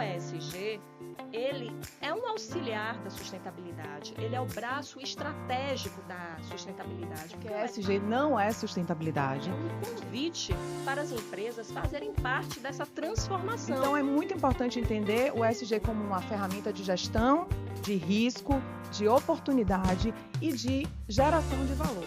ESG, ele é um auxiliar da sustentabilidade, ele é o braço estratégico da sustentabilidade. Porque a ESG não é sustentabilidade. É um convite para as empresas fazerem parte dessa transformação. Então é muito importante entender o ESG como uma ferramenta de gestão, de risco, de oportunidade e de geração de valor.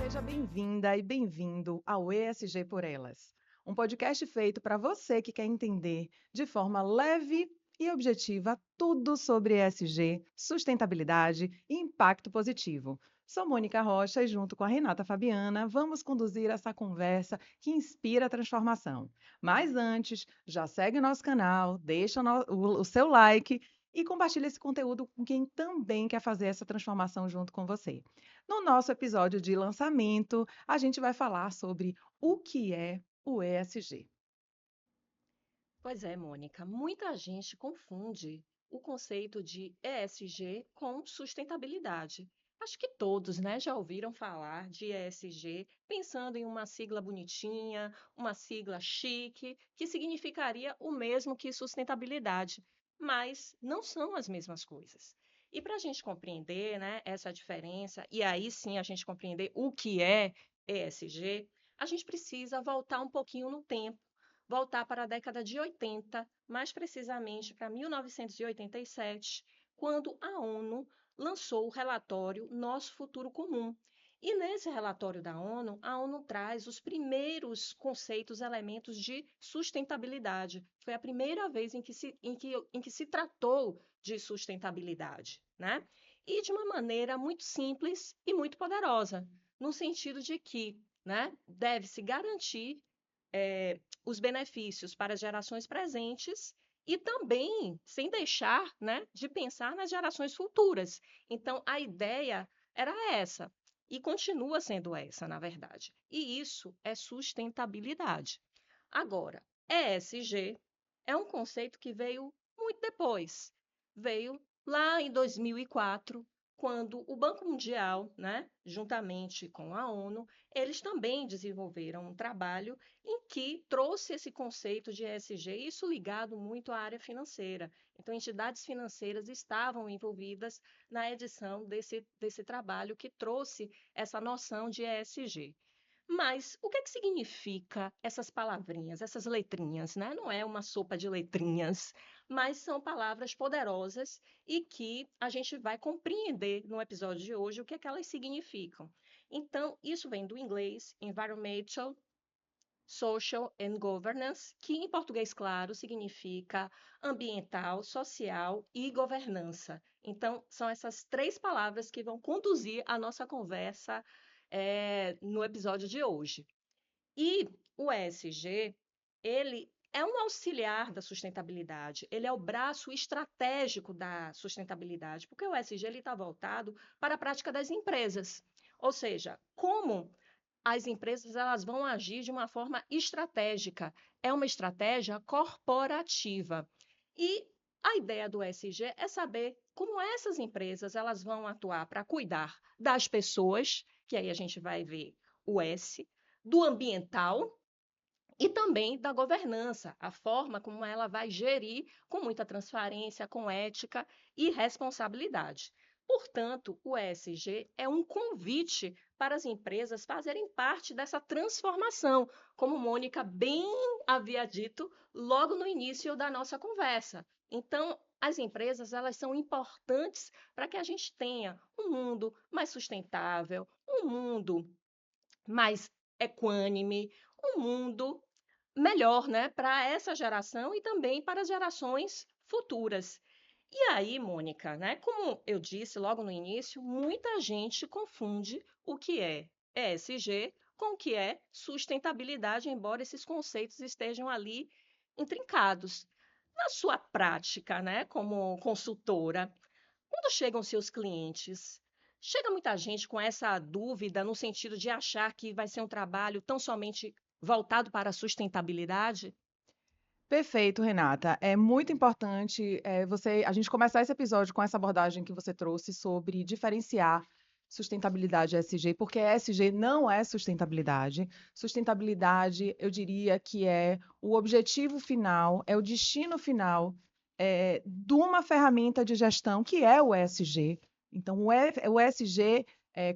Seja bem-vinda e bem-vindo ao ESG por Elas, um podcast feito para você que quer entender de forma leve e objetiva tudo sobre ESG, sustentabilidade e impacto positivo. Sou Mônica Rocha e junto com a Renata Fabiana vamos conduzir essa conversa que inspira a transformação. Mas antes, já segue o nosso canal, deixa o seu like e compartilha esse conteúdo com quem também quer fazer essa transformação junto com você. No nosso episódio de lançamento, a gente vai falar sobre o que é o ESG. Pois é, Mônica, muita gente confunde o conceito de ESG com sustentabilidade. Acho que todos, né, já ouviram falar de ESG pensando em uma sigla bonitinha, uma sigla chique, que significaria o mesmo que sustentabilidade, mas não são as mesmas coisas. E para a gente compreender, né, essa diferença, e aí sim a gente compreender o que é ESG, a gente precisa voltar um pouquinho no tempo, voltar para a década de 80, mais precisamente para 1987, quando a ONU lançou o relatório Nosso Futuro Comum. E nesse relatório da ONU, a ONU traz os primeiros conceitos, elementos de sustentabilidade. Foi a primeira vez em que se tratou de sustentabilidade, né? E de uma maneira muito simples e muito poderosa, no sentido de que, né, deve-se garantir os benefícios para as gerações presentes e também sem deixar, né, de pensar nas gerações futuras. Então, a ideia era essa e continua sendo essa, na verdade. E isso é sustentabilidade. Agora, ESG é um conceito que veio muito depois. Veio lá em 2004, quando o Banco Mundial, né, juntamente com a ONU, eles também desenvolveram um trabalho em que trouxe esse conceito de ESG, isso ligado muito à área financeira. Então, entidades financeiras estavam envolvidas na edição desse trabalho que trouxe essa noção de ESG. Mas o que significa essas palavrinhas, essas letrinhas, né? Não é uma sopa de letrinhas, mas são palavras poderosas e que a gente vai compreender no episódio de hoje o que é que elas significam. Então, isso vem do inglês Environmental, Social and Governance, que em português claro significa ambiental, social e governança. Então, são essas três palavras que vão conduzir a nossa conversa no episódio de hoje. E o ESG, ele é um auxiliar da sustentabilidade, ele é o braço estratégico da sustentabilidade, porque o ESG está voltado para a prática das empresas. Ou seja, como as empresas elas vão agir de uma forma estratégica. É uma estratégia corporativa. E a ideia do ESG é saber como essas empresas elas vão atuar para cuidar das pessoas, que aí a gente vai ver o S, do ambiental e também da governança, a forma como ela vai gerir com muita transparência, com ética e responsabilidade. Portanto, o ESG é um convite para as empresas fazerem parte dessa transformação, como Mônica bem havia dito logo no início da nossa conversa. Então, as empresas elas são importantes para que a gente tenha um mundo mais sustentável, um mundo mais equânime, um mundo melhor, né, para essa geração e também para as gerações futuras. E aí, Mônica, né, como eu disse logo no início, muita gente confunde o que é ESG com o que é sustentabilidade, embora esses conceitos estejam ali intrincados. Na sua prática, né, como consultora, quando chegam seus clientes, chega muita gente com essa dúvida no sentido de achar que vai ser um trabalho tão somente voltado para a sustentabilidade? Perfeito, Renata. É muito importante a gente começar esse episódio com essa abordagem que você trouxe sobre diferenciar sustentabilidade ESG, porque ESG não é sustentabilidade. Sustentabilidade, eu diria que é o objetivo final, é o destino final de uma ferramenta de gestão que é o ESG. Então, o ESG,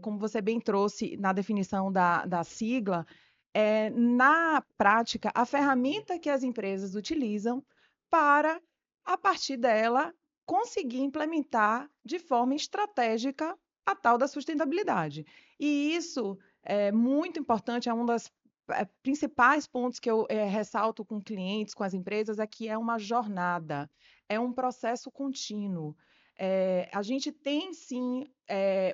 como você bem trouxe na definição da sigla, é, na prática, a ferramenta que as empresas utilizam para, a partir dela, conseguir implementar de forma estratégica a tal da sustentabilidade. E isso é muito importante, é um dos principais pontos que eu ressalto com clientes, com as empresas, é que é uma jornada, é um processo contínuo. A gente tem sim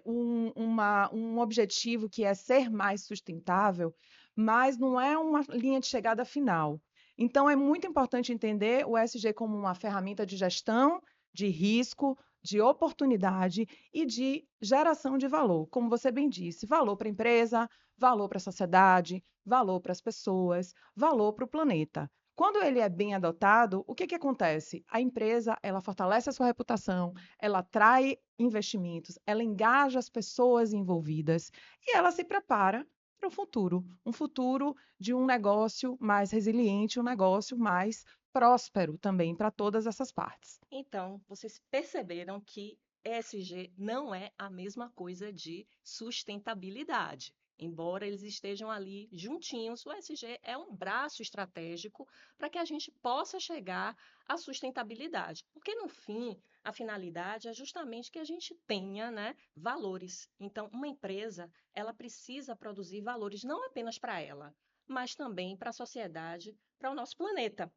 um objetivo que é ser mais sustentável, mas não é uma linha de chegada final. Então, é muito importante entender o ESG como uma ferramenta de gestão, de risco, de oportunidade e de geração de valor. Como você bem disse, valor para a empresa, valor para a sociedade, valor para as pessoas, valor para o planeta. Quando ele é bem adotado, o que acontece? A empresa, ela fortalece a sua reputação, ela atrai investimentos, ela engaja as pessoas envolvidas e ela se prepara para o futuro, um futuro de um negócio mais resiliente, um negócio mais próspero também para todas essas partes. Então, vocês perceberam que ESG não é a mesma coisa de sustentabilidade. Embora eles estejam ali juntinhos, o ESG é um braço estratégico para que a gente possa chegar à sustentabilidade. Porque, no fim, a finalidade é justamente que a gente tenha, né, valores. Então, uma empresa, ela precisa produzir valores não apenas para ela, mas também para a sociedade, para o nosso planeta.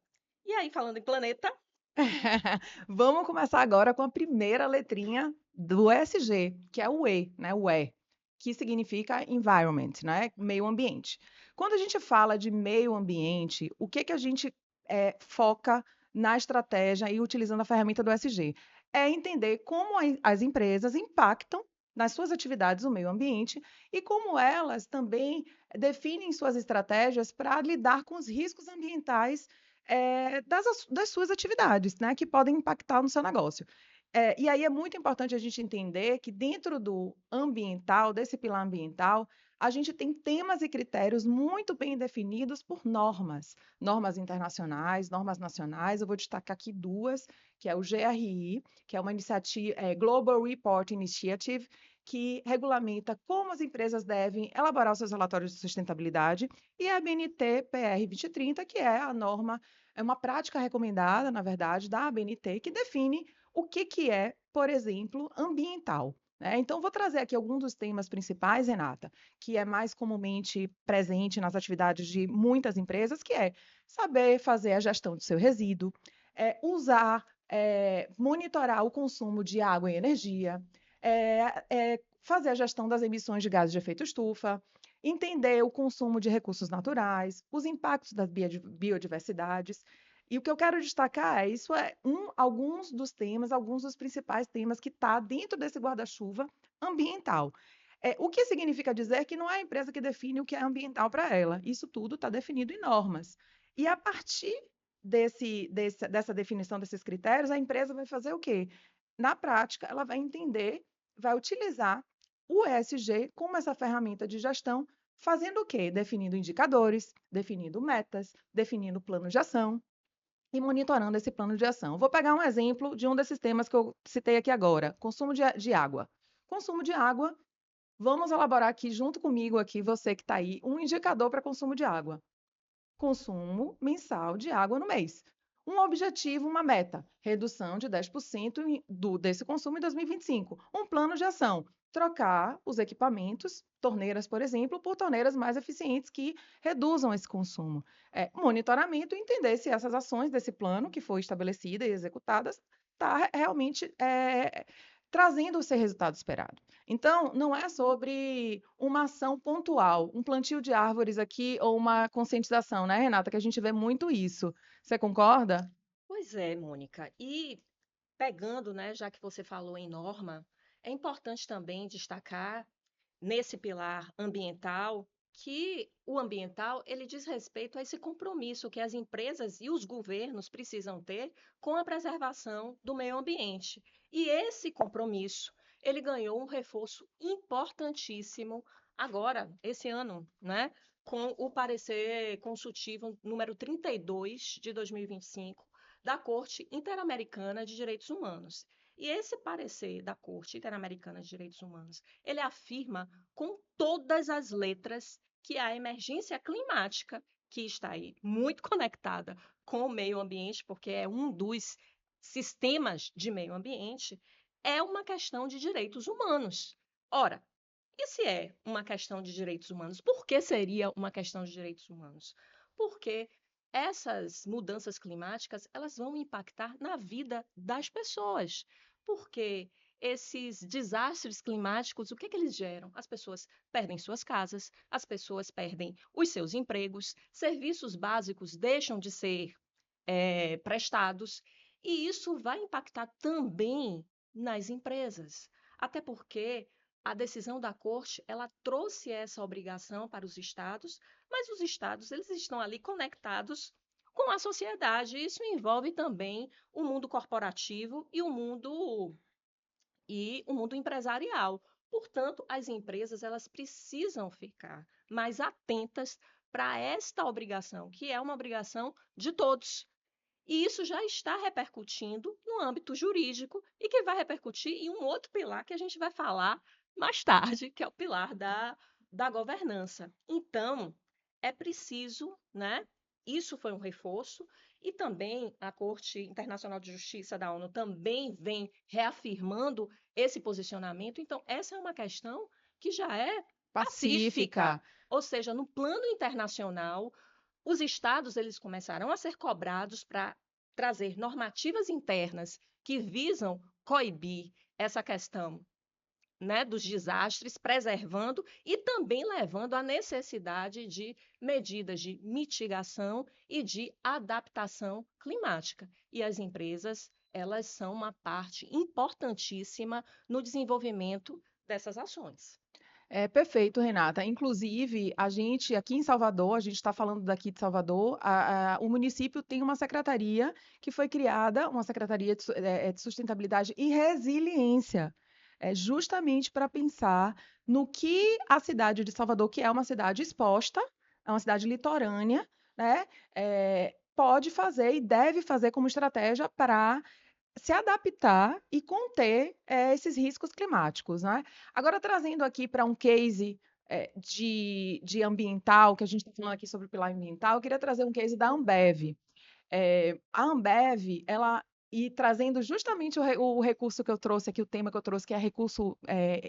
E aí, falando em planeta, Vamos começar agora com a primeira letrinha do ESG, que é o E, né? O E, que significa environment, né? Meio ambiente. Quando a gente fala de meio ambiente, o que a gente foca na estratégia e utilizando a ferramenta do ESG? É entender como as empresas impactam nas suas atividades o meio ambiente e como elas também definem suas estratégias para lidar com os riscos ambientais das suas atividades, né, que podem impactar no seu negócio. E aí é muito importante a gente entender que dentro do ambiental, desse pilar ambiental, a gente tem temas e critérios muito bem definidos por normas, normas internacionais, normas nacionais. Eu vou destacar aqui duas, que é o GRI, que é uma iniciativa, Global Report Initiative, que regulamenta como as empresas devem elaborar os seus relatórios de sustentabilidade, e a BNT PR 2030, que é a norma, é uma prática recomendada, na verdade, da ABNT, que define o que é, por exemplo, ambiental. Né? Então, vou trazer aqui alguns dos temas principais, Renata, que é mais comumente presente nas atividades de muitas empresas, que é saber fazer a gestão do seu resíduo, monitorar o consumo de água e energia, fazer a gestão das emissões de gases de efeito estufa, entender o consumo de recursos naturais, os impactos das biodiversidades. E o que eu quero destacar é isso alguns dos temas, alguns dos principais temas que está dentro desse guarda-chuva ambiental. O que significa dizer que não é a empresa que define o que é ambiental para ela. Isso tudo está definido em normas. E a partir dessa definição desses critérios, a empresa vai fazer o quê? Na prática, ela vai entender, vai utilizar o ESG como essa ferramenta de gestão, fazendo o quê? Definindo indicadores, definindo metas, definindo plano de ação e monitorando esse plano de ação. Vou pegar um exemplo de um desses temas que eu citei aqui agora, consumo de água. Consumo de água, vamos elaborar aqui junto comigo, aqui você que está aí, um indicador para consumo de água. Consumo mensal de água no mês. Um objetivo, uma meta, redução de 10% desse consumo em 2025. Um plano de ação, trocar os equipamentos, torneiras, por exemplo, por torneiras mais eficientes que reduzam esse consumo. Monitoramento e entender se essas ações desse plano que foi estabelecida e executadas está realmente trazendo o seu resultado esperado. Então, não é sobre uma ação pontual, um plantio de árvores aqui ou uma conscientização, né, Renata? Que a gente vê muito isso. Você concorda? pois é, Mônica. E pegando, né, já que você falou em norma, é importante também destacar nesse pilar ambiental que o ambiental ele diz respeito a esse compromisso que as empresas e os governos precisam ter com a preservação do meio ambiente. E esse compromisso ele ganhou um reforço importantíssimo agora, esse ano, né? Com o parecer consultivo número 32 de 2025 da Corte Interamericana de Direitos Humanos. E esse parecer da Corte Interamericana de Direitos Humanos, ele afirma com todas as letras que a emergência climática, que está aí muito conectada com o meio ambiente, porque é um dos sistemas de meio ambiente, é uma questão de direitos humanos. Ora, e se é uma questão de direitos humanos? Por que seria uma questão de direitos humanos? Porque essas mudanças climáticas, elas vão impactar na vida das pessoas. Porque esses desastres climáticos, o que eles geram? As pessoas perdem suas casas, as pessoas perdem os seus empregos, serviços básicos deixam de ser prestados, e isso vai impactar também nas empresas. Até porque a decisão da corte, ela trouxe essa obrigação para os estados, mas os estados, eles estão ali conectados com a sociedade. Isso envolve também o mundo corporativo e o mundo empresarial. Portanto, as empresas, elas precisam ficar mais atentas para esta obrigação, que é uma obrigação de todos. E isso já está repercutindo no âmbito jurídico e que vai repercutir em um outro pilar que a gente vai falar mais tarde, que é o pilar da governança. Então, é preciso, né? Isso foi um reforço, e também a Corte Internacional de Justiça da ONU também vem reafirmando esse posicionamento. Então, essa é uma questão que já é pacífica, Pacífica. ou seja, no plano internacional, os estados eles começarão a ser cobrados para trazer normativas internas que visam coibir essa questão, né, dos desastres, preservando e também levando à necessidade de medidas de mitigação e de adaptação climática. E as empresas, elas são uma parte importantíssima no desenvolvimento dessas ações. É perfeito, Renata. Inclusive, a gente aqui em Salvador, a gente está falando daqui de Salvador, o município tem uma secretaria que foi criada, uma secretaria de sustentabilidade e resiliência, justamente para pensar no que a cidade de Salvador, que é uma cidade exposta, é uma cidade litorânea, né, pode fazer e deve fazer como estratégia para se adaptar e conter esses riscos climáticos, né? Agora, trazendo aqui para um case de ambiental, que a gente está falando aqui sobre o pilar ambiental, eu queria trazer um case da Ambev. A Ambev, ela, e trazendo justamente o recurso que eu trouxe aqui, o tema que eu trouxe, que é recurso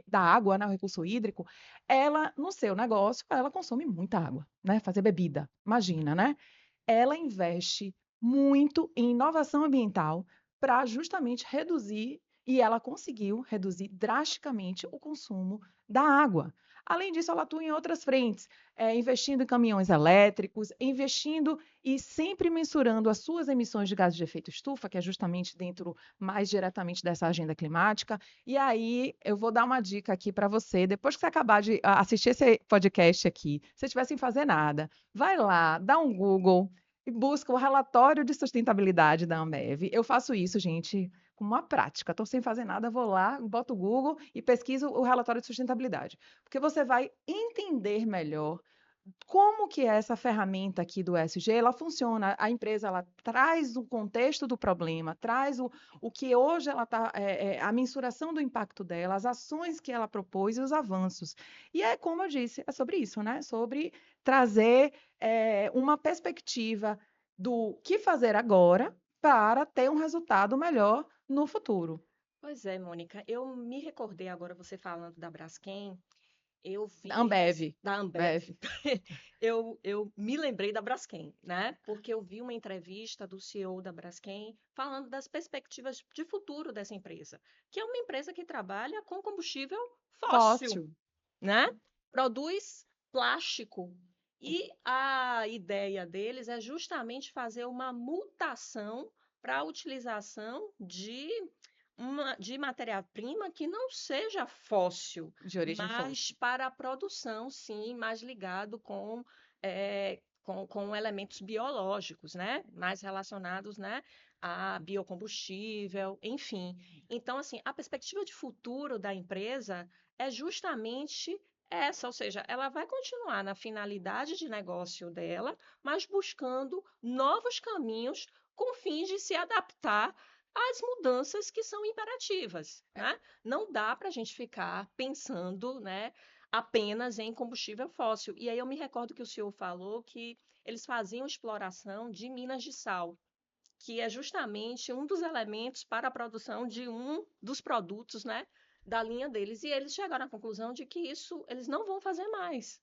da água, né, o recurso hídrico, ela, no seu negócio, ela consome muita água, né? Fazer bebida, imagina, né? Ela investe muito em inovação ambiental para justamente reduzir, e ela conseguiu reduzir drasticamente o consumo da água. Além disso, ela atua em outras frentes, investindo em caminhões elétricos, investindo e sempre mensurando as suas emissões de gases de efeito estufa, que é justamente dentro mais diretamente dessa agenda climática. E aí, eu vou dar uma dica aqui para você, depois que você acabar de assistir esse podcast aqui, se você estiver sem fazer nada, vai lá, dá um Google e busca o relatório de sustentabilidade da Ambev. Eu faço isso, gente, com uma prática. Estou sem fazer nada, vou lá, boto o Google e pesquiso o relatório de sustentabilidade. Porque você vai entender melhor como que essa ferramenta aqui do ESG, ela funciona. A empresa, ela traz o contexto do problema, traz o que hoje ela está, a mensuração do impacto dela, as ações que ela propôs e os avanços. E é como eu disse, é sobre isso, né? Sobre trazer uma perspectiva do que fazer agora para ter um resultado melhor no futuro. Pois é, Mônica, eu me recordei agora você falando da Braskem. Eu vi Ambev, da Ambev. Ambev. Eu me lembrei da Braskem, né? Porque eu vi uma entrevista do CEO da Braskem falando das perspectivas de futuro dessa empresa, que é uma empresa que trabalha com combustível fóssil, Fóssil. né? Produz plástico. E a ideia deles é justamente fazer uma mutação para a utilização de matéria-prima que não seja fóssil, De origem mas fóssil. para a produção, sim, mais ligado com com elementos biológicos, né? Mais relacionados, né, a biocombustível, enfim. Então, assim, a perspectiva de futuro da empresa é justamente essa, ou seja, ela vai continuar na finalidade de negócio dela, mas buscando novos caminhos com fins de se adaptar às mudanças que são imperativas, né? Não dá para a gente ficar pensando, né, apenas em combustível fóssil. E aí eu me recordo que o senhor falou que eles faziam exploração de minas de sal, que é justamente um dos elementos para a produção de um dos produtos, né, da linha deles. E eles chegaram à conclusão de que isso eles não vão fazer mais,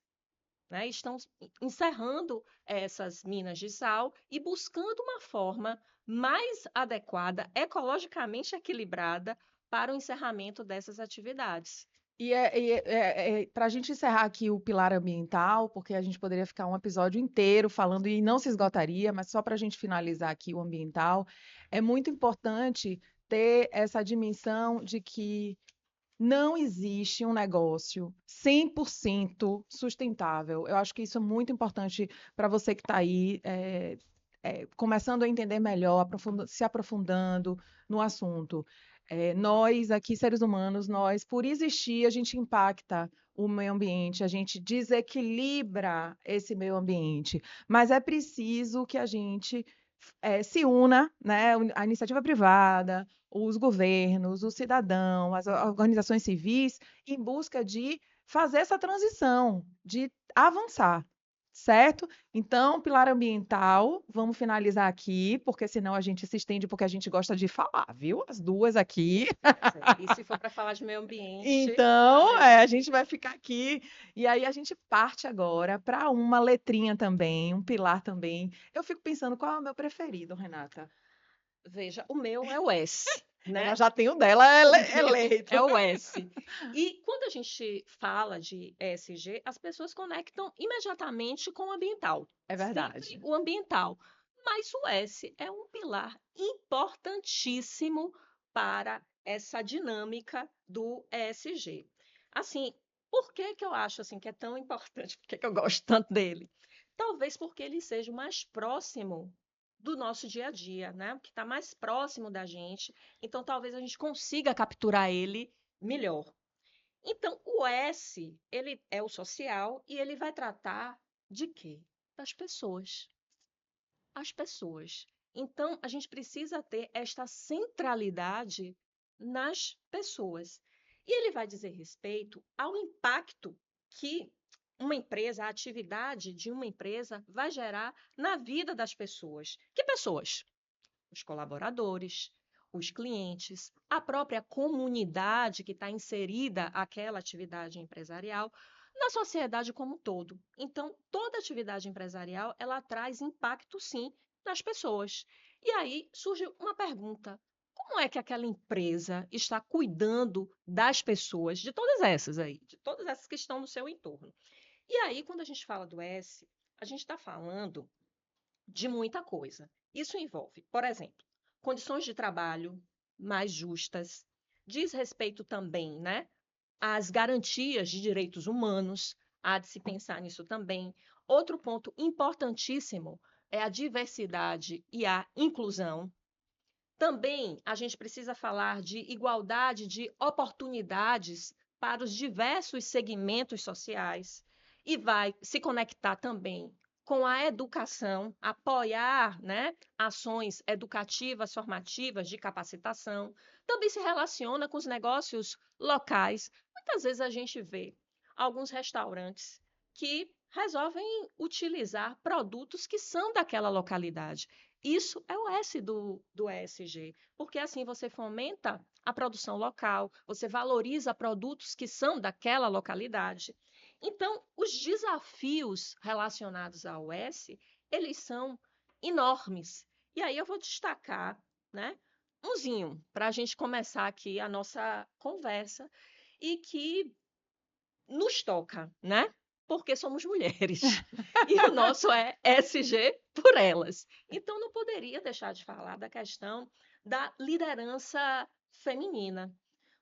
né? Estão encerrando essas minas de sal e buscando uma forma mais adequada, ecologicamente equilibrada, para o encerramento dessas atividades. Para a gente encerrar aqui o pilar ambiental, porque a gente poderia ficar um episódio inteiro falando e não se esgotaria, mas só para a gente finalizar aqui o ambiental, é muito importante ter essa dimensão de que não existe um negócio 100% sustentável. Eu acho que isso é muito importante para você que está aí, começando a entender melhor, se aprofundando no assunto. Nós, aqui, seres humanos, nós, por existir, a gente impacta o meio ambiente, a gente desequilibra esse meio ambiente, mas é preciso que a gente se una, né, a iniciativa privada, os governos, o cidadão, as organizações civis, em busca de fazer essa transição, de avançar, certo? Então, pilar ambiental, vamos finalizar aqui, porque senão a gente se estende, porque a gente gosta de falar, viu? As duas aqui. E se for para falar de meio ambiente, Então, ai, a gente vai ficar aqui e aí a gente parte agora para uma letrinha também, um pilar também. Eu fico pensando qual é o meu preferido, Renata. veja, o meu é o S, Ela né? já tem o dela O meu eleito. é o S. E quando a gente fala de ESG, as pessoas conectam imediatamente com o ambiental. É Sempre verdade. o ambiental. Mas o S é um pilar importantíssimo para essa dinâmica do ESG. Assim, por que que eu acho assim que é tão importante? Por que que eu gosto tanto dele? Talvez porque ele seja o mais próximo do nosso dia a dia, né? O que está mais próximo da gente, então talvez a gente consiga capturar ele melhor. Então, o S, ele é o social e ele vai tratar de quê? Das pessoas. As pessoas. Então, a gente precisa ter esta centralidade nas pessoas. E ele vai dizer respeito ao impacto que uma empresa, a atividade de uma empresa vai gerar na vida das pessoas. Que pessoas? Os colaboradores, os clientes, a própria comunidade que está inserida aquela atividade empresarial, na sociedade como um todo. Então, toda atividade empresarial, ela traz impacto, sim, nas pessoas. E aí surge uma pergunta: como é que aquela empresa está cuidando das pessoas, de todas essas aí, de todas essas que estão no seu entorno? E aí, quando a gente fala do S, a gente está falando de muita coisa. Isso envolve, por exemplo, condições de trabalho mais justas, diz respeito também, né, às garantias de direitos humanos, há de se pensar nisso também. Outro ponto importantíssimo é a diversidade e a inclusão. Também a gente precisa falar de igualdade de oportunidades para os diversos segmentos sociais e vai se conectar também com a educação, apoiar, né, ações educativas, formativas, de capacitação. Também se relaciona com os negócios locais. Muitas vezes a gente vê alguns restaurantes que resolvem utilizar produtos que são daquela localidade. Isso é o S do ESG, porque assim você fomenta a produção local, você valoriza produtos que são daquela localidade. Então, os desafios relacionados ao S, eles são enormes. E aí eu vou destacar, né, umzinho, para a gente começar aqui a nossa conversa e que nos toca, né? Porque somos mulheres. E o nosso é SG por elas. Então, não poderia deixar de falar da questão da liderança feminina.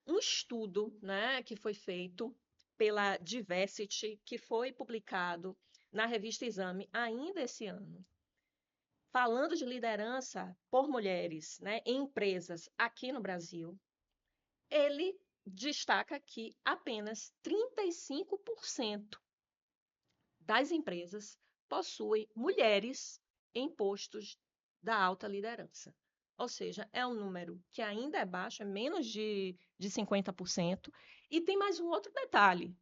Um estudo, né, que foi feito pela Diversity, que foi publicado na revista Exame ainda esse ano, falando de liderança por mulheres, né, em empresas aqui no Brasil, ele destaca que apenas 35% das empresas possuem mulheres em postos da alta liderança. Ou seja, é um número que ainda é baixo, é menos de 50%. E tem mais um outro detalhe.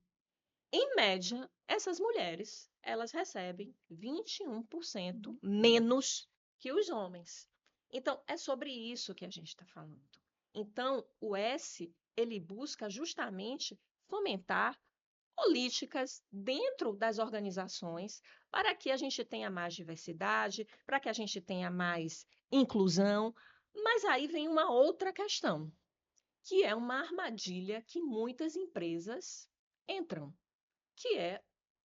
Em média, essas mulheres, elas recebem 21% menos que os homens. Então, é sobre isso que a gente está falando. Então, o S, ele busca justamente fomentar políticas dentro das organizações para que a gente tenha mais diversidade, para que a gente tenha mais inclusão. Mas aí vem uma outra questão, que é uma armadilha que muitas empresas entram, que é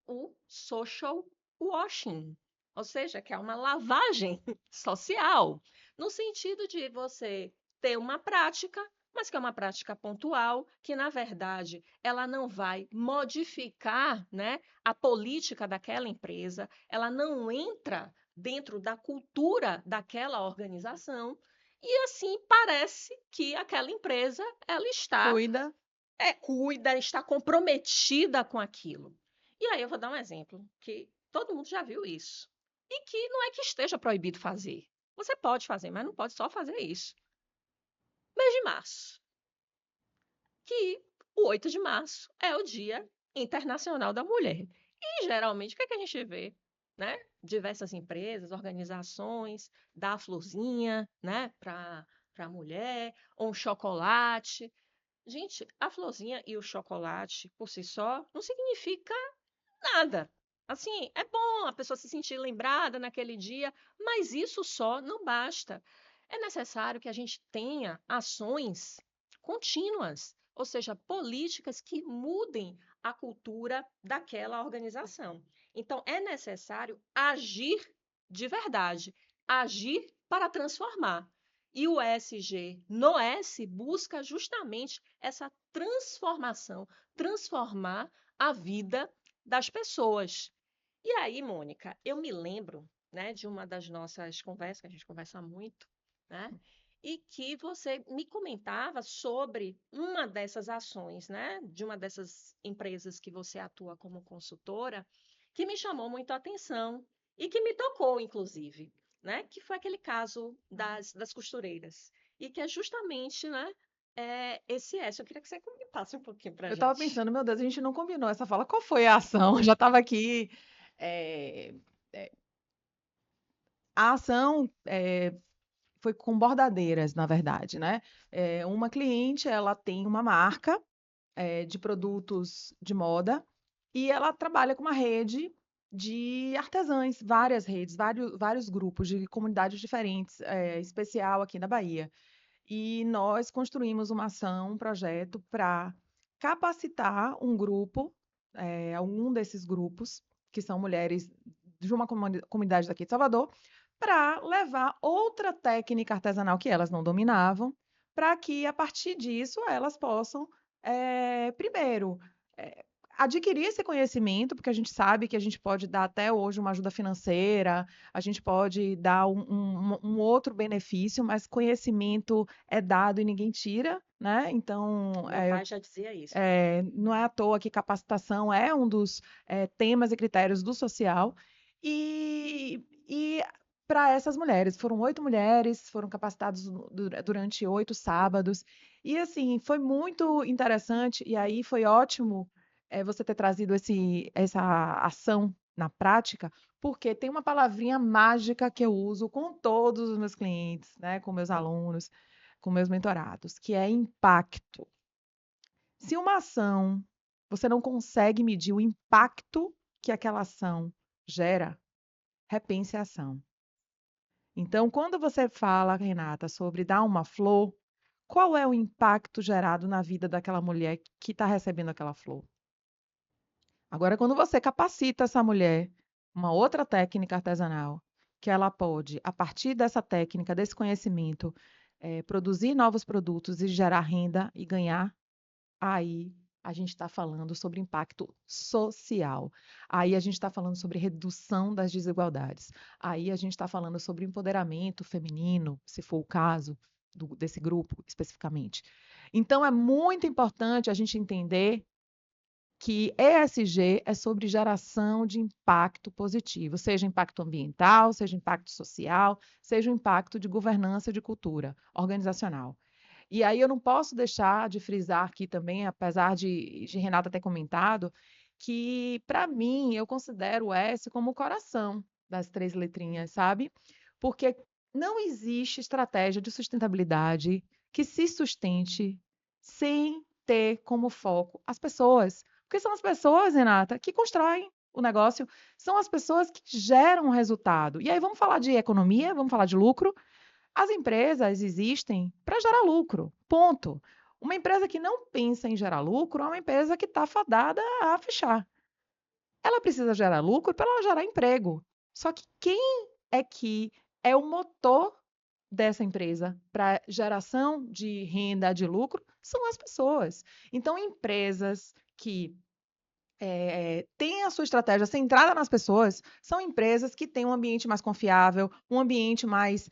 o social washing, ou seja, que é uma lavagem social, no sentido de você ter uma prática, mas que é uma prática pontual, que na verdade ela não vai modificar, né, a política daquela empresa, ela não entra dentro da cultura daquela organização. E assim parece que aquela empresa ela está Cuida. cuida, está comprometida com aquilo. E aí eu vou dar um exemplo, que todo mundo já viu isso. E que não é que esteja proibido fazer. Você pode fazer, mas não pode só fazer isso. Mês de março, que o 8 de março é o Dia Internacional da Mulher. E geralmente o que é que a gente vê? Né? Diversas empresas, organizações, dá a florzinha, né, para a mulher, ou um chocolate. Gente, a florzinha e o chocolate por si só não significa nada. Assim, é bom a pessoa se sentir lembrada naquele dia, mas isso só não basta. É necessário que a gente tenha ações contínuas, ou seja, políticas que mudem a cultura daquela organização. Então, é necessário agir de verdade, agir para transformar. E o ESG no S busca justamente essa transformação, transformar a vida das pessoas. E aí, Mônica, eu me lembro, né, de uma das nossas conversas, que a gente conversa muito, né, e que você me comentava sobre uma dessas ações, né, de uma dessas empresas que você atua como consultora, que me chamou muito a atenção e que me tocou, inclusive, né, que foi aquele caso das costureiras. E que é justamente, né, esse S. Eu queria que você comentasse um pouquinho para a Eu estava gente. pensando, meu Deus, a gente não combinou essa fala. Qual foi a ação? Eu já estava aqui. é, é, a ação foi com bordadeiras, na verdade, né? Uma cliente, ela tem uma marca de produtos de moda e ela trabalha com uma rede de artesãs, várias redes, vários grupos de comunidades diferentes, especial aqui na Bahia. E nós construímos uma ação, um projeto para capacitar um grupo, algum desses grupos, que são mulheres de uma comunidade daqui de Salvador, para levar outra técnica artesanal que elas não dominavam, para que a partir disso elas possam, primeiro, eh, adquirir esse conhecimento, porque a gente sabe que a gente pode dar até hoje uma ajuda financeira, a gente pode dar um outro benefício, mas conhecimento é dado e ninguém tira, né? Então, Meu pai já dizia isso. não é à toa que capacitação é um dos temas e critérios do social. E para essas mulheres, foram 8 mulheres, foram capacitadas durante 8 sábados. E assim, foi muito interessante, e aí foi ótimo você ter trazido essa ação na prática, porque tem uma palavrinha mágica que eu uso com todos os meus clientes, né, com meus alunos, com meus mentorados, que é impacto. Se uma ação você não consegue medir o impacto que aquela ação gera, repense a ação. Então, quando você fala, Renata, sobre dar uma flor, qual é o impacto gerado na vida daquela mulher que está recebendo aquela flor? Agora, quando você capacita essa mulher, uma outra técnica artesanal, que ela pode, a partir dessa técnica, desse conhecimento, produzir novos produtos e gerar renda e ganhar, aí a gente está falando sobre impacto social. Aí a gente está falando sobre redução das desigualdades. Aí a gente está falando sobre empoderamento feminino, se for o caso desse grupo especificamente. Então é muito importante a gente entender que ESG é sobre geração de impacto positivo, seja impacto ambiental, seja impacto social, seja o impacto de governança de cultura organizacional. E aí eu não posso deixar de frisar aqui também, apesar de Renata ter comentado, que para mim eu considero o S como o coração das três letrinhas, sabe? Porque não existe estratégia de sustentabilidade que se sustente sem ter como foco as pessoas. Porque são as pessoas, Renata, que constroem o negócio, são as pessoas que geram o resultado. E aí vamos falar de economia, vamos falar de lucro. As empresas existem para gerar lucro, ponto. Uma empresa que não pensa em gerar lucro é uma empresa que está fadada a fechar. Ela precisa gerar lucro para ela gerar emprego. Só que quem é que é o motor dessa empresa para geração de renda, de lucro, são as pessoas. Então, empresas que têm a sua estratégia centrada nas pessoas, são empresas que têm um ambiente mais confiável, um ambiente mais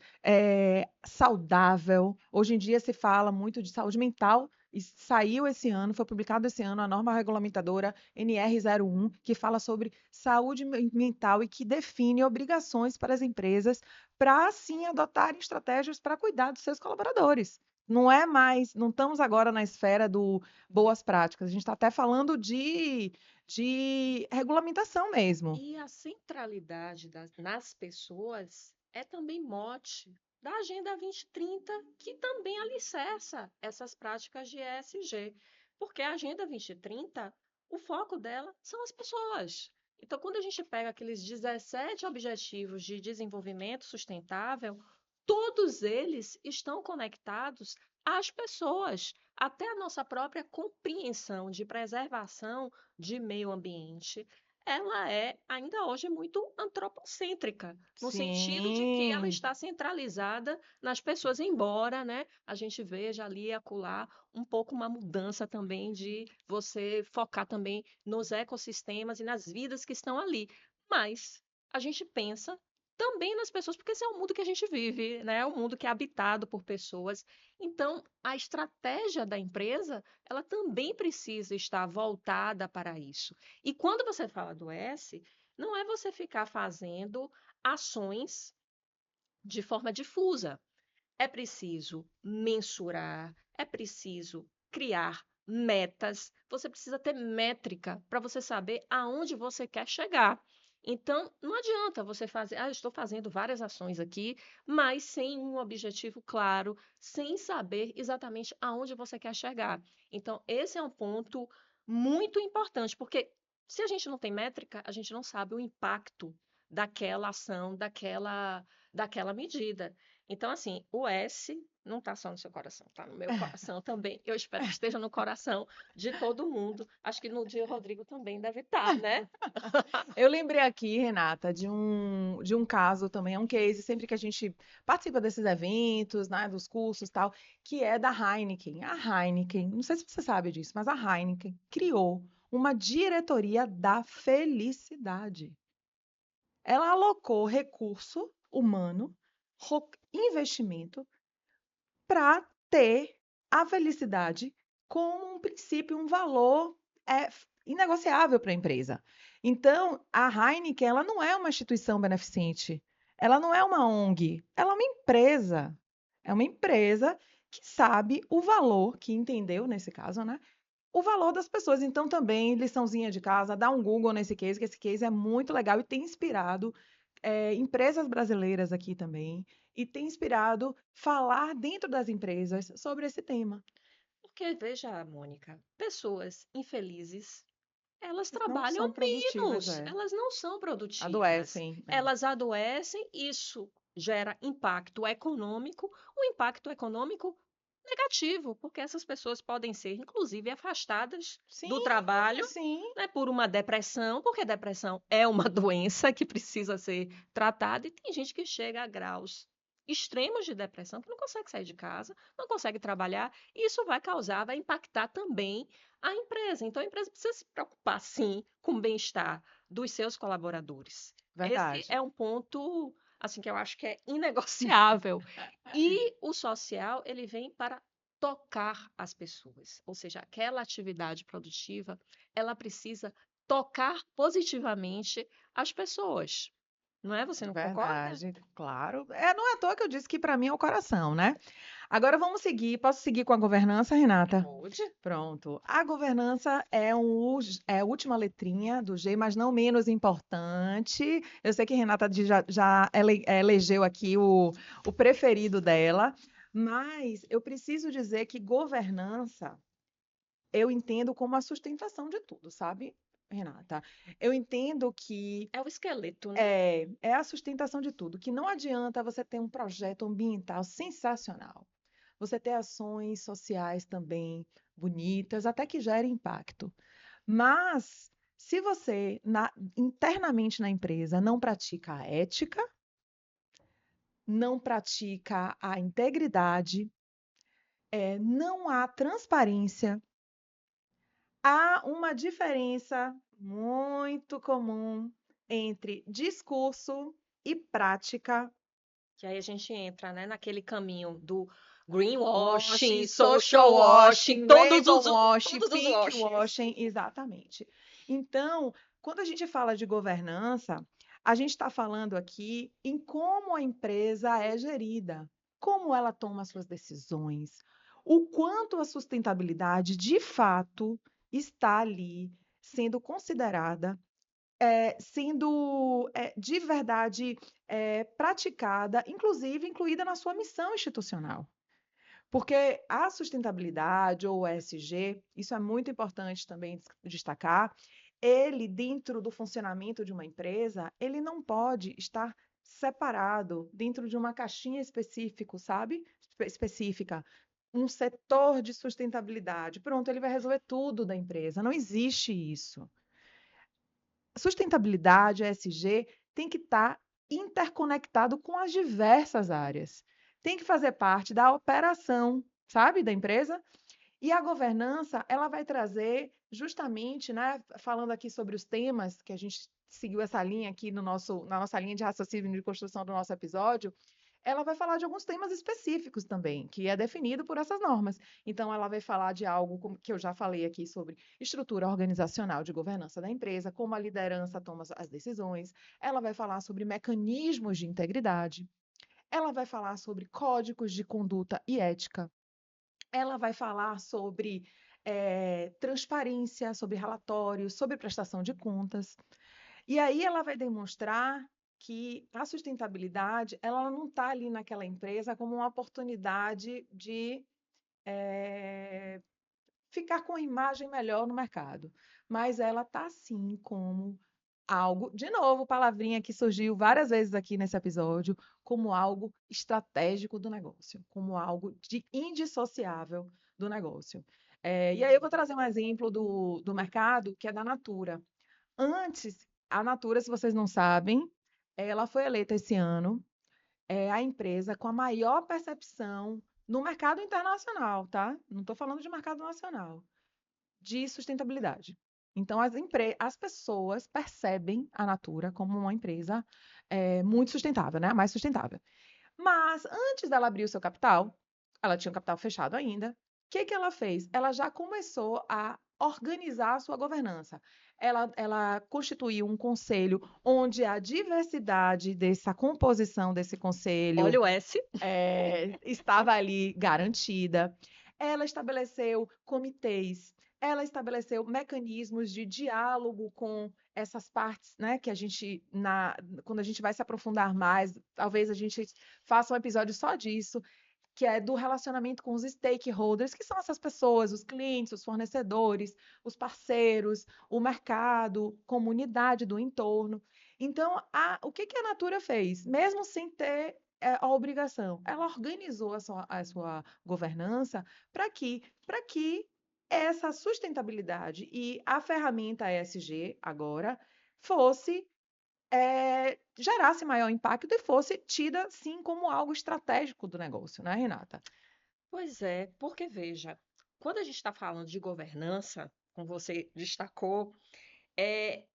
saudável. Hoje em dia se fala muito de saúde mental, e saiu esse ano, foi publicado esse ano a norma regulamentadora NR01, que fala sobre saúde mental e que define obrigações para as empresas para, sim, adotarem estratégias para cuidar dos seus colaboradores. Não é mais, não estamos agora na esfera do boas práticas, a gente está até falando de regulamentação mesmo. E a centralidade nas pessoas é também mote da Agenda 2030, que também alicerça essas práticas de ESG, porque a Agenda 2030, o foco dela são as pessoas. Então, quando a gente pega aqueles 17 objetivos de desenvolvimento sustentável, todos eles estão conectados às pessoas, até a nossa própria compreensão de preservação de meio ambiente, ela é ainda hoje muito antropocêntrica, no sentido de que ela Sim, está centralizada nas pessoas, embora, né, a gente veja ali e acolá um pouco uma mudança também de você focar também nos ecossistemas e nas vidas que estão ali. Mas a gente pensa também nas pessoas, porque esse é o mundo que a gente vive, né? É um mundo que é habitado por pessoas. Então, a estratégia da empresa, ela também precisa estar voltada para isso. E quando você fala do S, não é você ficar fazendo ações de forma difusa. É preciso mensurar, é preciso criar metas, você precisa ter métrica para você saber aonde você quer chegar. Então, não adianta você fazer, eu estou fazendo várias ações aqui, mas sem um objetivo claro, sem saber exatamente aonde você quer chegar. Então, esse é um ponto muito importante, porque se a gente não tem métrica, a gente não sabe o impacto daquela ação, daquela medida. Então, assim, o S não está só no seu coração, está no meu coração também. Eu espero que esteja no coração de todo mundo. Acho que no dia o Rodrigo também deve estar, né? eu lembrei aqui, Renata, de um caso também, é um case, sempre que a gente participa desses eventos, né, dos cursos e tal, que é da Heineken. A Heineken, não sei se você sabe disso, mas a Heineken criou uma diretoria da felicidade. Ela alocou recurso humano, investimento, para ter a felicidade como um princípio, um valor inegociável para a empresa. Então, a Heineken, ela não é uma instituição beneficente, ela não é uma ONG, ela é uma empresa. É uma empresa que sabe o valor, que entendeu, nesse caso, né? O valor das pessoas. Então, também, liçãozinha de casa, dá um Google nesse case, que esse case é muito legal e tem inspirado empresas brasileiras aqui também, e tem inspirado falar dentro das empresas sobre esse tema. Porque, veja, Mônica, pessoas infelizes, elas Não trabalham são produtivas, menos, elas não são produtivas, adoecem. elas adoecem, isso gera impacto econômico, um impacto econômico negativo, porque essas pessoas podem ser, inclusive, afastadas do Sim, trabalho, sim. né, por uma depressão, porque depressão é uma doença que precisa ser tratada, e tem gente que chega a graus extremos de depressão que não consegue sair de casa, não consegue trabalhar, e isso vai impactar também a empresa. Então, a empresa precisa se preocupar, sim, com o bem-estar dos seus colaboradores. Esse Verdade. é um ponto, assim, que eu acho que é inegociável. E o social, ele vem para tocar as pessoas, ou seja, aquela atividade produtiva, ela precisa tocar positivamente as pessoas, não é? Você não concorda? Verdade, claro. Não é à toa que eu disse que para mim é o coração, né? Agora vamos seguir. Posso seguir com a governança, Renata? Pode. Pronto. A governança é a última letrinha do G, mas não menos importante. Eu sei que Renata já elegeu aqui o preferido dela, mas eu preciso dizer que governança eu entendo como a sustentação de tudo, sabe, Renata? Eu entendo que É o esqueleto, né? é a sustentação de tudo, que não adianta você ter um projeto ambiental sensacional, você ter ações sociais também bonitas, até que gerem impacto. Mas se você internamente na empresa não pratica a ética, não pratica a integridade, não há transparência, há uma diferença muito comum entre discurso e prática. Que aí a gente entra, né, naquele caminho do greenwashing, Washing, social social washing, washing, rainbow washing, todos os pink washings. washing, exatamente. Então, quando a gente fala de governança, a gente está falando aqui em como a empresa é gerida, como ela toma suas decisões, o quanto a sustentabilidade de fato está ali sendo considerada, sendo de verdade praticada, inclusive incluída na sua missão institucional. Porque a sustentabilidade ou o ESG, isso é muito importante também destacar, ele, dentro do funcionamento de uma empresa, ele não pode estar separado dentro de uma caixinha específico, sabe? Específica. Um setor de sustentabilidade. Pronto, ele vai resolver tudo da empresa. Não existe isso. Sustentabilidade, ESG, tem que estar interconectado com as diversas áreas. Tem que fazer parte da operação, sabe, da empresa. E a governança, ela vai trazer justamente, né, falando aqui sobre os temas, que a gente seguiu essa linha aqui na nossa linha de raciocínio de construção do nosso episódio, ela vai falar de alguns temas específicos também, que é definido por essas normas. Então, ela vai falar de algo que eu já falei aqui sobre estrutura organizacional de governança da empresa, como a liderança toma as decisões. Ela vai falar sobre mecanismos de integridade. Ela vai falar sobre códigos de conduta e ética. Ela vai falar sobre transparência, sobre relatórios, sobre prestação de contas. E aí ela vai demonstrar que a sustentabilidade, ela não está ali naquela empresa como uma oportunidade de ficar com a imagem melhor no mercado, mas ela está sim como algo, de novo, palavrinha que surgiu várias vezes aqui nesse episódio, como algo estratégico do negócio, como algo de indissociável do negócio. E aí eu vou trazer um exemplo do mercado, que é da Natura. Antes, a Natura, se vocês não sabem, ela foi eleita esse ano a empresa com a maior percepção no mercado internacional, tá? Não estou falando de mercado nacional, de sustentabilidade. Então, as pessoas percebem a Natura como uma empresa muito sustentável, né? A mais sustentável. Mas antes dela abrir o seu capital, ela tinha um capital fechado ainda. O que que ela fez? Ela já começou a organizar a sua governança. Ela constituiu um conselho onde a diversidade dessa composição desse conselho Olha o S. estava ali garantida. Ela estabeleceu comitês, ela estabeleceu mecanismos de diálogo com essas partes, né, que a gente, quando a gente vai se aprofundar mais, talvez a gente faça um episódio só disso, que é do relacionamento com os stakeholders, que são essas pessoas, os clientes, os fornecedores, os parceiros, o mercado, comunidade do entorno. Então, o que que a Natura fez? Mesmo sem ter a obrigação, ela organizou a sua governança para que essa sustentabilidade e a ferramenta ESG agora fosse gerasse maior impacto e fosse tida, sim, como algo estratégico do negócio, né, Renata? Pois é, porque veja, quando a gente está falando de governança, como você destacou, é,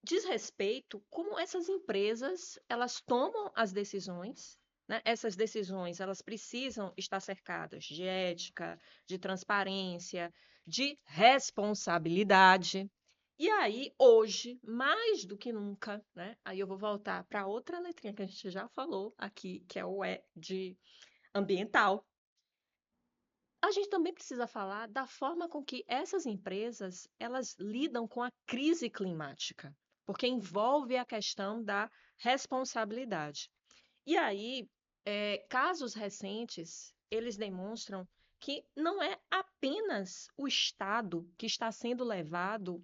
diz respeito como essas empresas elas tomam as decisões, né? Essas decisões elas precisam estar cercadas de ética, de transparência, de responsabilidade. E aí, hoje, mais do que nunca, né? Aí eu vou voltar para outra letrinha que a gente já falou aqui, que é o E de ambiental. A gente também precisa falar da forma com que essas empresas elas lidam com a crise climática, porque envolve a questão da responsabilidade. E aí, casos recentes, eles demonstram que não é apenas o Estado que está sendo levado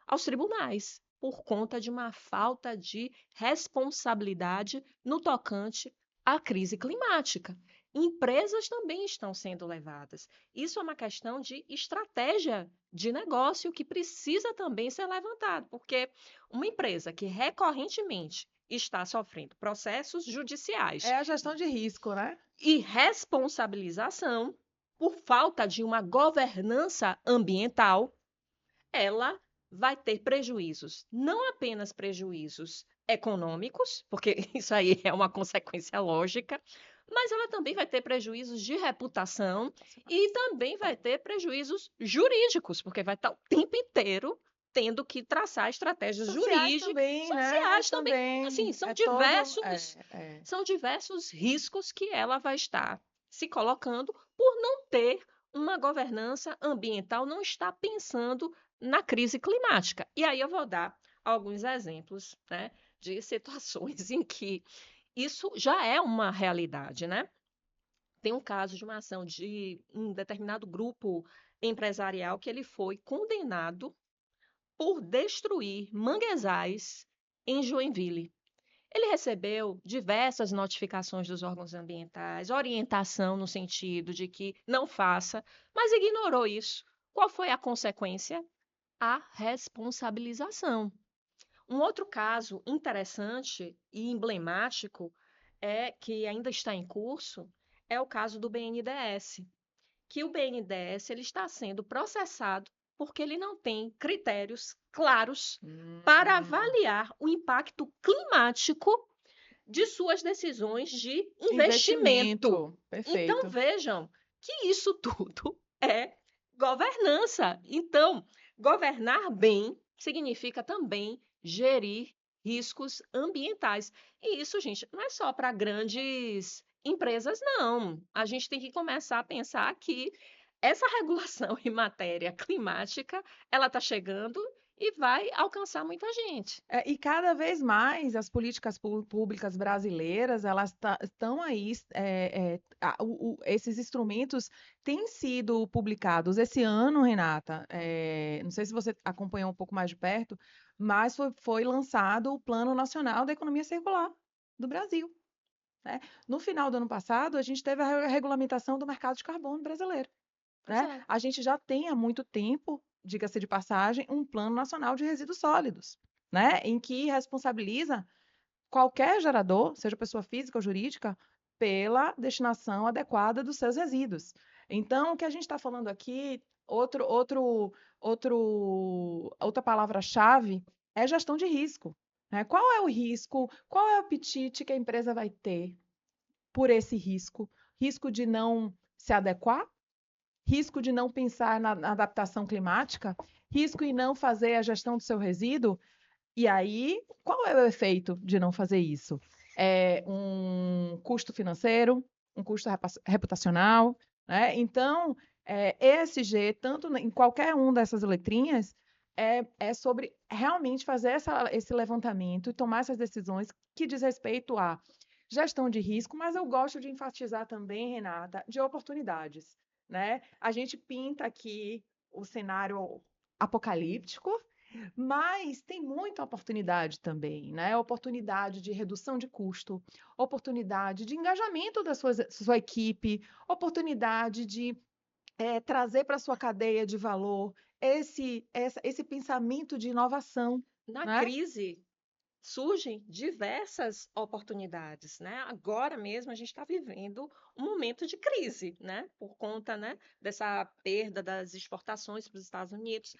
aos tribunais por conta de uma falta de responsabilidade no tocante à crise climática. Empresas também estão sendo levadas. Isso é uma questão de estratégia de negócio que precisa também ser levantado, porque uma empresa que recorrentemente está sofrendo processos judiciais É a gestão de risco, né? e responsabilização por falta de uma governança ambiental, ela vai ter prejuízos, não apenas prejuízos econômicos, porque isso aí é uma consequência lógica, mas ela também vai ter prejuízos de reputação e também vai ter prejuízos jurídicos, porque vai estar o tempo inteiro tendo que traçar estratégias Sociais jurídicas, também, né? sociais também. Assim, Também. É todo. são diversos riscos que ela vai estar se colocando por não ter uma governança ambiental, não estar pensando na crise climática. E aí eu vou dar alguns exemplos, né, de situações em que isso já é uma realidade, né? Tem um caso de uma ação de um determinado grupo empresarial que ele foi condenado por destruir manguezais em Joinville. Ele recebeu diversas notificações dos órgãos ambientais, orientação no sentido de que não faça, mas ignorou isso. Qual foi a consequência? A responsabilização. Um outro caso interessante e emblemático é que ainda está em curso é o caso do BNDES, que o BNDES ele está sendo processado porque ele não tem critérios claros para Hum, avaliar o impacto climático de suas decisões de de investimento. investimento. Então Perfeito. vejam que isso tudo é governança. Então, governar bem significa também gerir riscos ambientais. E isso, gente, não é só para grandes empresas, não. A gente tem que começar a pensar que essa regulação em matéria climática, ela está chegando e vai alcançar muita gente. E cada vez mais as políticas públicas brasileiras, elas estão aí, esses instrumentos têm sido publicados. Esse ano, Renata, não sei se você acompanhou um pouco mais de perto, mas foi lançado o Plano Nacional da Economia Circular do Brasil, né? No final do ano passado, a gente teve a regulamentação do mercado de carbono brasileiro, Pois né? é. A gente já tem há muito tempo, diga-se de passagem, um Plano Nacional de Resíduos Sólidos, né? Em que responsabiliza qualquer gerador, seja pessoa física ou jurídica, pela destinação adequada dos seus resíduos. Então, o que a gente está falando aqui, outra palavra-chave é gestão de risco, né? Qual é o risco? Qual é o apetite que a empresa vai ter por esse risco? Risco de não se adequar? Risco de não pensar na adaptação climática? Risco em não fazer a gestão do seu resíduo? E aí, qual é o efeito de não fazer isso? É um custo financeiro, um custo reputacional, né? Então, ESG, tanto em qualquer uma dessas letrinhas, é sobre realmente fazer esse levantamento e tomar essas decisões que diz respeito à gestão de risco, mas eu gosto de enfatizar também, Renata, de oportunidades, né? A gente pinta aqui o cenário apocalíptico, mas tem muita oportunidade também, né? Oportunidade de redução de custo, oportunidade de engajamento da sua equipe, oportunidade de trazer para a sua cadeia de valor esse pensamento de inovação, Na né? crise, surgem diversas oportunidades, né? Agora mesmo a gente está vivendo um momento de crise, né? Por conta, né, dessa perda das exportações para os Estados Unidos.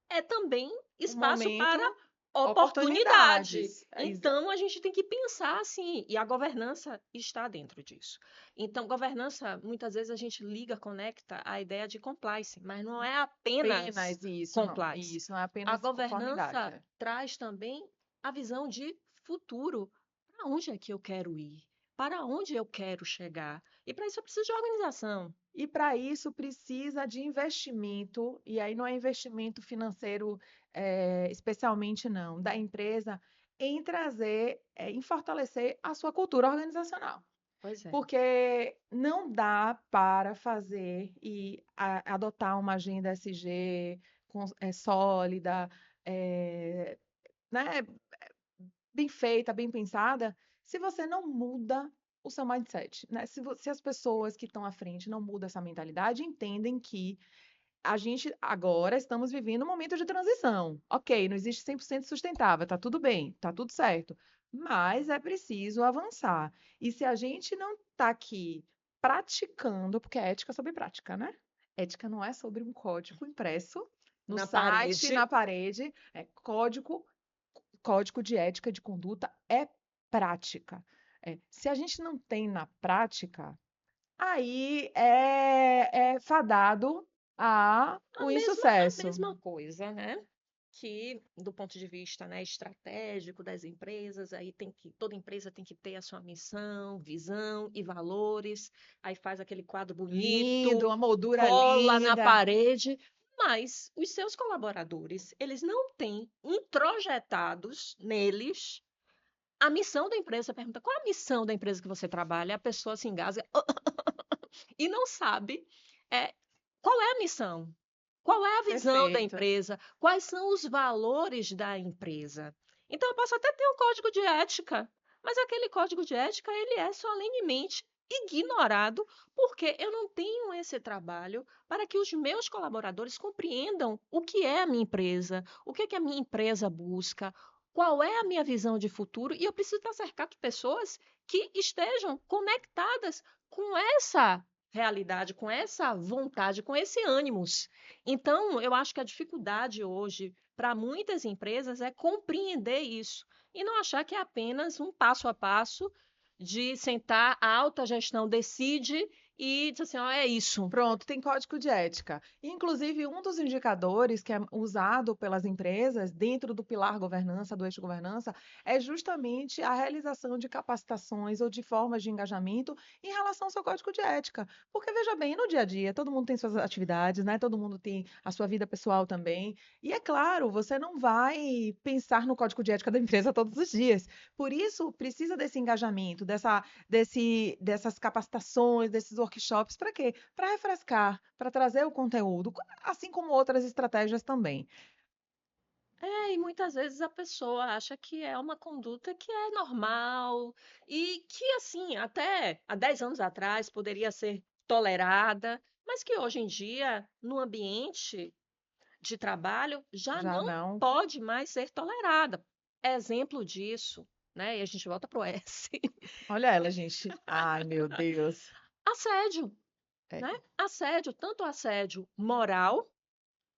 É também Um espaço momento, para oportunidade. oportunidades. Então, a gente tem que pensar assim, e a governança está dentro disso. Então, governança, muitas vezes a gente liga, conecta a ideia de compliance, mas não é apenas Apenas isso, não. compliance. Isso não é A apenas conformidade. governança traz também a visão de futuro. Para onde é que eu quero ir? Para onde eu quero chegar? E para isso eu preciso de organização. E para isso precisa de investimento, e aí não é investimento financeiro, especialmente não, da empresa, em trazer, em fortalecer a sua cultura organizacional. Pois é. Porque não dá para fazer e adotar uma agenda SG sólida, eh, né, bem feita, bem pensada, se você não muda o seu mindset, né? Se as pessoas que estão à frente não mudam essa mentalidade, entendem que a gente agora estamos vivendo um momento de transição. Ok, não existe 100% sustentável, tá tudo bem, tá tudo certo, mas é preciso avançar. E se a gente não está aqui praticando, porque a ética é sobre prática, né? Ética não é sobre um código impresso no Na site, parede. na parede, é código de ética de conduta é prática. Se a gente não tem na prática, aí é fadado a o A insucesso. mesma coisa, né? Que do ponto de vista, né, estratégico das empresas, aí tem que toda empresa tem que ter a sua missão, visão e valores. Aí faz aquele quadro Lindo, bonito, uma moldura cola na linda. parede, mas os seus colaboradores, eles não têm introjetados neles a missão da empresa. Você pergunta qual é a missão da empresa que você trabalha, a pessoa se engasga e não sabe é, qual é a missão. Qual é a visão da Perfeito. empresa? Quais são os valores da empresa? Então, eu posso até ter um código de ética, mas aquele código de ética ele é solenemente ignorado porque eu não tenho esse trabalho para que os meus colaboradores compreendam o que é a minha empresa, o que é que a minha empresa busca, qual é a minha visão de futuro, e eu preciso estar cercado de pessoas que estejam conectadas com essa realidade, com essa vontade, com esse ânimos. Então, eu acho que a dificuldade hoje para muitas empresas é compreender isso e não achar que é apenas um passo a passo de sentar, a alta gestão decide e diz assim, ó, é isso. Pronto, tem código de ética. Inclusive, um dos indicadores que é usado pelas empresas dentro do pilar governança, do eixo governança, é justamente a realização de capacitações ou de formas de engajamento em relação ao seu código de ética. Porque, veja bem, no dia a dia, todo mundo tem suas atividades, né? Todo mundo tem a sua vida pessoal também. E é claro, você não vai pensar no código de ética da empresa todos os dias. Por isso, precisa desse engajamento, dessas capacitações, desses workshops, para quê? Para refrescar, para trazer o conteúdo, assim como outras estratégias também. É, e muitas vezes a pessoa acha que é uma conduta que é normal e que, assim, até há 10 anos atrás poderia ser tolerada, mas que hoje em dia, no ambiente de trabalho já Já não não. pode mais ser tolerada. Exemplo disso, né? E a gente volta para o S. Olha ela, gente. Ai, meu Deus. Assédio, É, né? Assédio, tanto assédio moral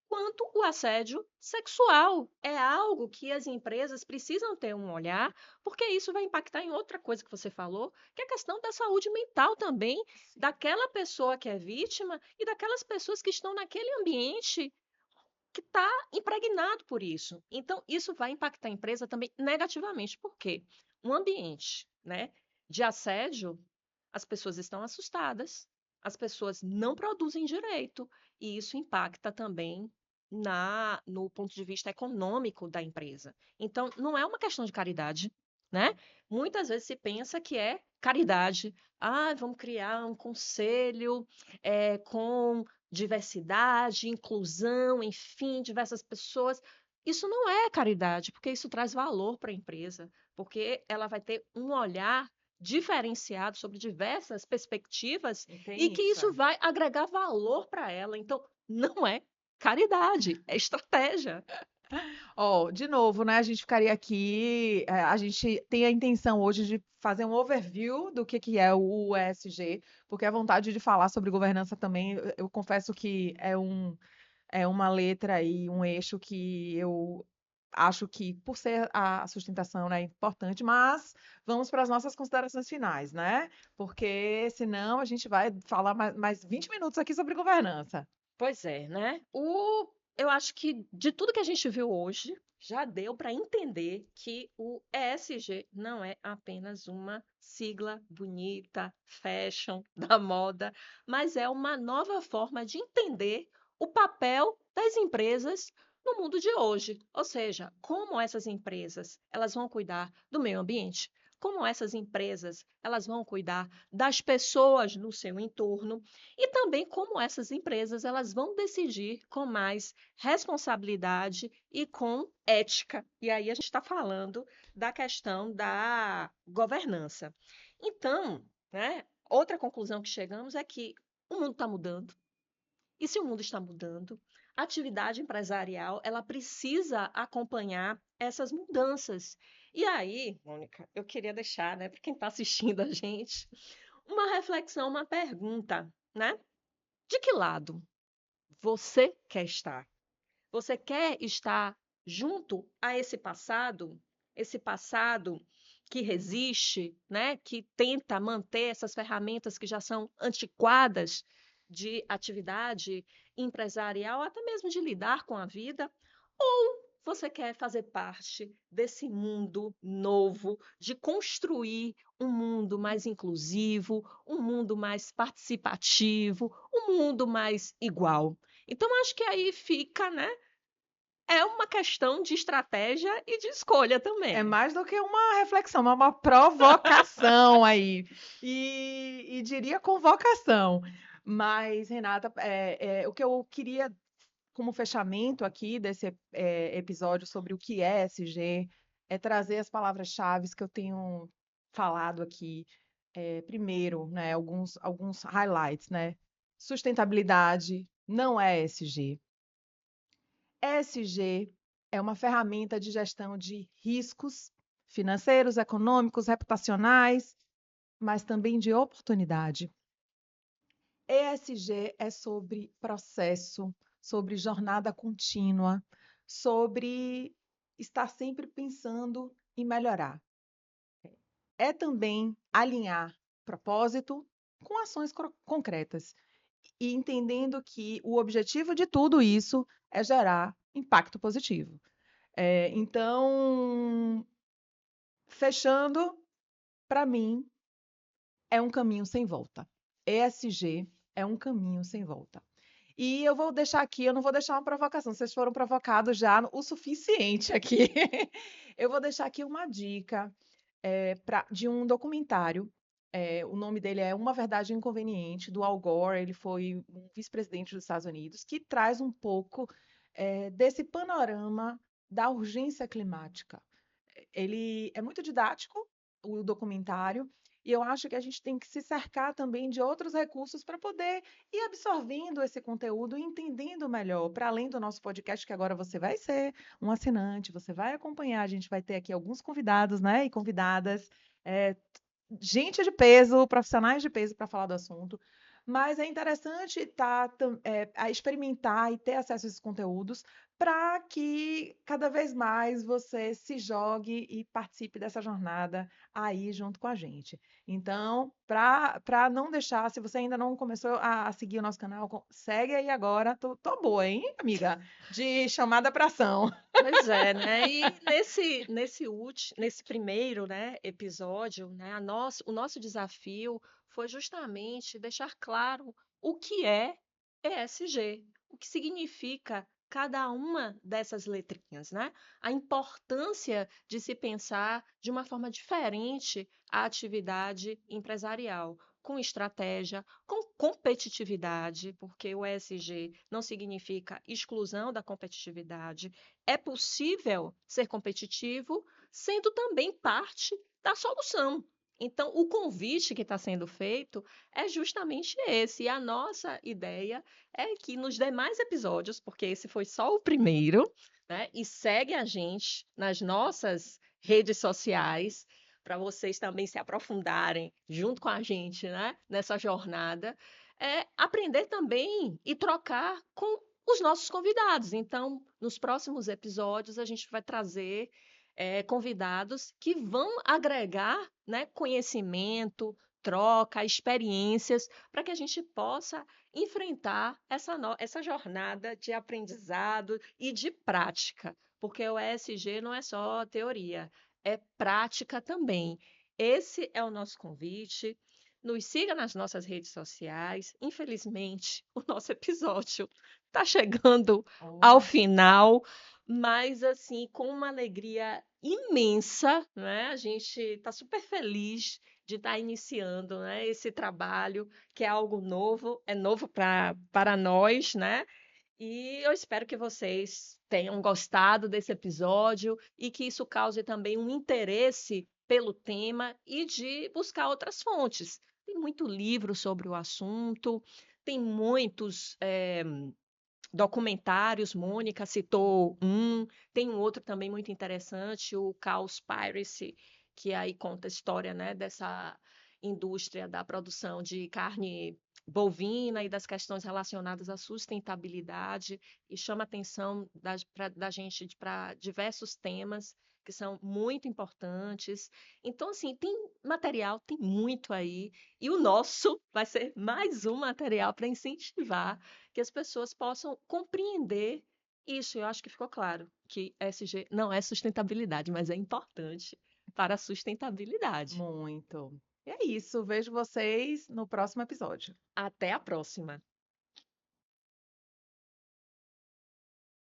quanto o assédio sexual. É algo que as empresas precisam ter um olhar, porque isso vai impactar em outra coisa que você falou, que é a questão da saúde mental também, daquela pessoa que é vítima e daquelas pessoas que estão naquele ambiente que está impregnado por isso. Então, isso vai impactar a empresa também negativamente, porque um ambiente, né, de assédio, as pessoas estão assustadas, as pessoas não produzem direito, e isso impacta também no ponto de vista econômico da empresa. Então, não é uma questão de caridade, né? Muitas vezes se pensa que é caridade. Ah, vamos criar um conselho com diversidade, inclusão, enfim, diversas pessoas. Isso não é caridade, porque isso traz valor para a empresa, porque ela vai ter um olhar diferenciado sobre diversas perspectivas e e tem que isso. isso vai agregar valor para ela. Então, não é caridade, é estratégia. De novo, né? A gente ficaria aqui. A gente tem a intenção hoje de fazer um overview do que é o ESG, porque a vontade de falar sobre governança também, eu confesso que é uma letra e um eixo que eu acho que, por ser a sustentação, né, é importante, mas vamos para as nossas considerações finais, né? Porque senão a gente vai falar mais 20 minutos aqui sobre governança. Pois é, né? Eu acho que de tudo que a gente viu hoje, já deu para entender que o ESG não é apenas uma sigla bonita, fashion, da moda, mas é uma nova forma de entender o papel das empresas no mundo de hoje. Ou seja, como essas empresas elas vão cuidar do meio ambiente, como essas empresas elas vão cuidar das pessoas no seu entorno e também como essas empresas elas vão decidir com mais responsabilidade e com ética. E aí a gente está falando da questão da governança. Então, né, outra conclusão que chegamos é que o mundo está mudando. E se o mundo está mudando, a atividade empresarial ela precisa acompanhar essas mudanças. E aí, Mônica, eu queria deixar, né, para quem está assistindo a gente, uma reflexão, uma pergunta, né? De que lado você quer estar? Você quer estar junto a esse passado que resiste, né? Que tenta manter essas ferramentas que já são antiquadas de atividade empresarial, até mesmo de lidar com a vida? Ou você quer fazer parte desse mundo novo, de construir um mundo mais inclusivo, um mundo mais participativo, um mundo mais igual? Então, acho que aí fica, né? É uma questão de estratégia e de escolha É também. mais do que uma reflexão, é uma provocação aí. E diria convocação. Mas, Renata, o que eu queria, como fechamento aqui desse episódio sobre o que é SG, é trazer as palavras-chave que eu tenho falado aqui. Primeiro, né, alguns highlights, né? Sustentabilidade não é SG. ESG é uma ferramenta de gestão de riscos financeiros, econômicos, reputacionais, mas também de oportunidade. ESG é sobre processo, sobre jornada contínua, sobre estar sempre pensando em melhorar. É também alinhar propósito com ações concretas e entendendo que o objetivo de tudo isso é gerar impacto positivo. Então, fechando, para mim, é um caminho sem volta. ESG é um caminho sem volta. E eu vou deixar aqui, eu não vou deixar uma provocação, vocês foram provocados já o suficiente aqui. Eu vou deixar aqui uma dica de um documentário. O nome dele é Uma Verdade Inconveniente, do Al Gore. Ele foi um vice-presidente dos Estados Unidos, que traz um pouco desse panorama da urgência climática. Ele é muito didático, o documentário, e eu acho que a gente tem que se cercar também de outros recursos para poder ir absorvendo esse conteúdo e entendendo melhor, para além do nosso podcast, que agora você vai ser um assinante, você vai acompanhar, a gente vai ter aqui alguns convidados, né, e convidadas, é, gente de peso, profissionais de peso para falar do assunto. Mas é interessante a experimentar e ter acesso a esses conteúdos para que cada vez mais você se jogue e participe dessa jornada aí junto com a gente. Então, para não deixar, se você ainda não começou a seguir o nosso canal, segue aí agora. Tô boa, hein, amiga? De chamada para ação. Pois é, né? E nesse primeiro, né, episódio, né, o nosso desafio foi justamente deixar claro o que é ESG, o que significa cada uma dessas letrinhas, né? A importância de se pensar de uma forma diferente a atividade empresarial, com estratégia, com competitividade, porque o ESG não significa exclusão da competitividade. É possível ser competitivo sendo também parte da solução. Então, o convite que está sendo feito é justamente esse. E a nossa ideia é que nos demais episódios, porque esse foi só o primeiro, né? E segue a gente nas nossas redes sociais para vocês também se aprofundarem junto com a gente, né? Nessa jornada. Aprender também e trocar com os nossos convidados. Então, nos próximos episódios, a gente vai trazer convidados que vão agregar, né, conhecimento, troca, experiências, para que a gente possa enfrentar essa jornada de aprendizado e de prática, porque o ESG não é só teoria, é prática também. Esse é o nosso convite. Nos siga nas nossas redes sociais. Infelizmente, o nosso episódio está chegando ao Oh. final, mas assim, com uma alegria imensa, né? A gente está super feliz de estar iniciando, né, esse trabalho, que é algo novo, é novo para nós, né? E eu espero que vocês tenham gostado desse episódio e que isso cause também um interesse pelo tema e de buscar outras fontes. Tem muito livro sobre o assunto, tem muitos documentários. Mônica citou um, tem um outro também muito interessante, o Cowspiracy, que aí conta a história, né, dessa indústria da produção de carne bovina e das questões relacionadas à sustentabilidade, e chama a atenção da gente para diversos temas que são muito importantes. Então, assim, tem material, tem muito aí, e o nosso vai ser mais um material para incentivar que as pessoas possam compreender isso. Eu acho que ficou claro que ESG não é sustentabilidade, mas é importante para a sustentabilidade. Muito. E é isso. Vejo vocês no próximo episódio. Até a próxima!